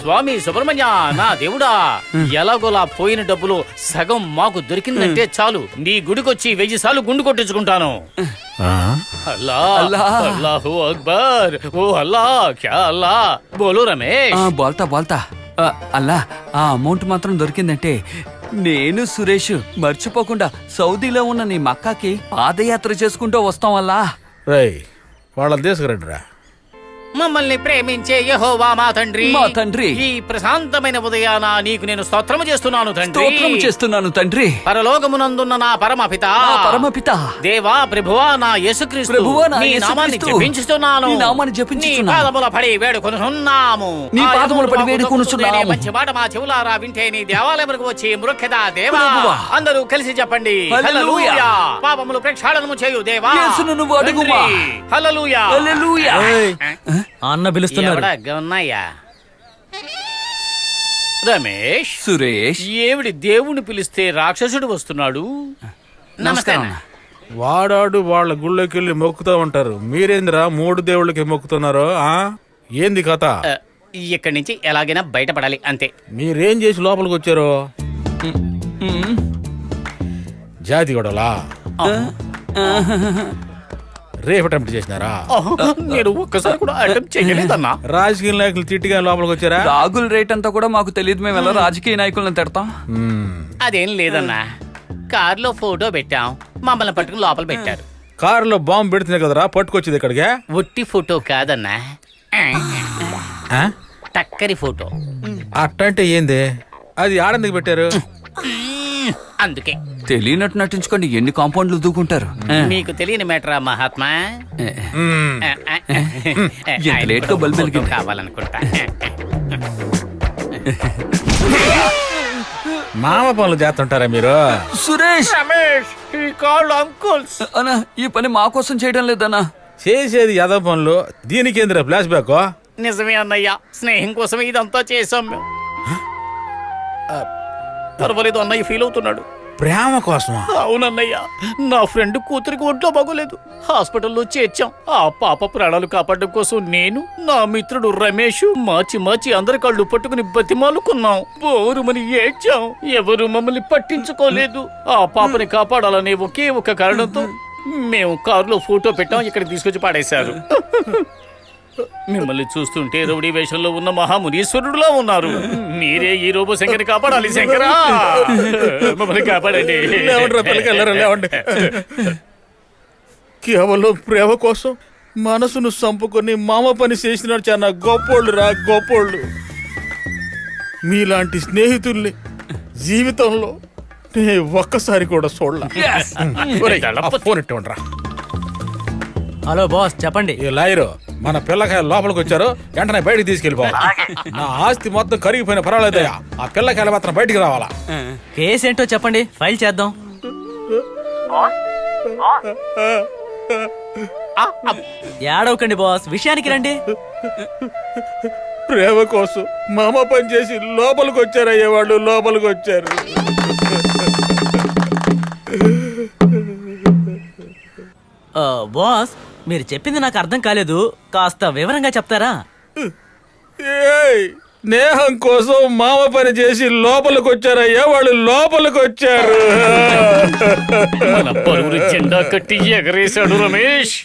స్వామి సుబ్రహ్మణ్య, నా దేవుడా, ఎలాగోలా పోయిన డబ్బులు సగం మాకు దొరికిందంటే చాలు, నీ గుడికొచ్చి 1000 సార్లు గుండు కొట్టించుకుంటాను. అల్లా అల్లాహు అక్బర్, ఓ అల్లా, క్యా అల్లా, బోలు రమేష్. బోల్తా అల్లా, ఆ అమౌంట్ మాత్రం దొరికిందంటే నేను సురేష్ మర్చిపోకుండా సౌదీలో ఉన్న నీ మక్కాకి పాదయాత్ర చేసుకుంటూ వస్తాం అల్లా. రేయ్, వాళ్ళని తీసుకురండిరా. మమ్మల్ని ప్రేమించే యెహోవా మా తండ్రి, మా తండ్రి, ఈ ప్రశాంతమైన ఉదయాన నీకు నేను స్తోత్రము చేస్తున్నాను తండ్రి. పరలోకమునందున్న నా పరమపిత, దేవా ప్రభువా నా యేసుక్రీస్తు, నీ నామాన్ని జపించుతున్నాను. నీ పాదముల పడి వేడుకొనుచున్నాము. మంచి మాట మా చెవులారా వింటే నీ దేవాలయములకు వచ్చి మృఖ్యదా దేవా. అందరూ కలిసి చెప్పండి హల్లెలూయా. పాపములు ప్రక్షాళనము చేయు దేవా. హల్లెలూయా. అన్న పిలుస్తున్నారు. రమేష్, సురేష్, ఏమిటి దేవుణ్ణి పిలిస్తే రాక్షసుడు వస్తున్నాడు? నమస్కారం. వాడాడు వాళ్ళ గుళ్ళోకి వెళ్ళి మొక్కుతూ ఉంటారు, మీరేంద్రా 3 దేవుళ్ళకి మొక్కుతున్నారు? ఏంది కథ? ఇక్కడి నుంచి ఎలాగైనా బయటపడాలి అంతే. మీరేం చేసి లోపలికి వచ్చారు? జాతి గొడవలా? రేపు అటెంప్ట్ చేసినారా? నేను ఒక్కసారి కూడా అటెంప్ట్ చేయలేదన్నా. రాజకీయ నాయకులు తిట్టిగా లోపలికి వచ్చారా? రాగుల రేట్ అంతా కూడా మాకు తెలియదు, మేము ఎలా రాజకీయ నాయకులను తిడతాం? అదేం లేదన్నా, కారులో ఫోటో పెట్టాం, మమ్మల్ని పట్టుకుని లోపల పెట్టారు. కారులో బాంబు పెడుతున్నాయి కదరా పట్టుకొచ్చేది ఇక్కడికి? ఒట్టి ఫోటో కాదన్నా, టక్కరి ఫోటో. అట్టంటే ఏంది? అది ఆడందుకు పెట్టారు? అందుకే తెలియనట్టు నటించుకోండి, ఎన్ని కాంపౌండ్లు దూకుంటారు. మీకు తెలియని మేటరా మహాత్మా. లేట్ గా బల్బ్ కావాలనుకుంటా. మామ పనులు చేస్తుంటారా మీరు? సురేష్, రమేష్, ఈ కాళ్ళు అంకుల్స్. అన్నా, ఈ పని మా కోసం చేయడం లేదన్నా. చేసేది యదవ పనులు, దీనికి ఏందిరా ఫ్లాష్ బ్యాక్? నిజమే అన్నయ్య, స్నేహం కోసం ఇదంతా చేసాం మేము. పర్వాలేదు అన్నయ్య ఫీల్ అవుతున్నాడు. ప్రేమ కోసమా? అవునన్నయ్య, నా ఫ్రెండ్ కూతురికి ఒంట్లో బాగోలేదు, హాస్పిటల్లో చేర్చాం. ఆ పాప ప్రాణాలు కాపాడడం కోసం నేను, నా మిత్రుడు రమేష్ మాచి అందరి కళ్ళు పట్టుకుని బతిమాలుకున్నాం. బోరుమని ఏడ్చాం, ఎవరు మమ్మల్ని పట్టించుకోలేదు. ఆ పాపని కాపాడాలనే ఒకే ఒక కారణంతో మేము కారులో ఫోటో పెట్టాం, ఇక్కడ తీసుకొచ్చి పాడేశారు. మిమ్మల్ని చూస్తుంటే రౌడీ వేషంలో ఉన్న మహామునీశ్వరుడులా ఉన్నారు. మీరే ఈ రోబో శంకర్ని కాపాడాలి. శంకరా, మమ్మల్ని కాపాడండి. కేవలం ప్రేమ కోసం మనసును చంపుకొని మామ పని చేసినాడు. చాలా గొప్పోళ్ళు రా, గొప్పోళ్ళు. మీలాంటి స్నేహితుల్ని జీవితంలో ఒక్కసారి కూడా చూడలా. ఫోన్ ఇట్టుండ్రా. హలో బాస్, చెప్పండి. ఈ లాయరు మన పిల్లకాయ లోపలికి వచ్చారు, వెంటనే బయటకు తీసుకెళ్ళిపోవాలి. నా ఆస్తి మొత్తం కరిగిపోయిన పర్వాలేదయ్యా, ఆ పిల్లకాయలు మాత్రం బయటికి రావాలా. కేసు ఏంటో చెప్పండి, ఫైల్ చేద్దాం. ఏడవకండి బాస్, విషయానికి రండి. ప్రేమ కోసం మామ పని చేసి లోపలికి వచ్చారయ్యే వాళ్ళు, లోపలికి వచ్చారు. బాస్, మీరు చెప్పింది నాకు అర్థం కాలేదు, కాస్త వివరంగా చెప్తారా? స్నేహం కోసం మామ పని చేసి లోపలికి వచ్చారయ్యా వాళ్ళు, లోపలికి వచ్చారు. జెండా కట్టి ఎగరేశాడు రమేష్.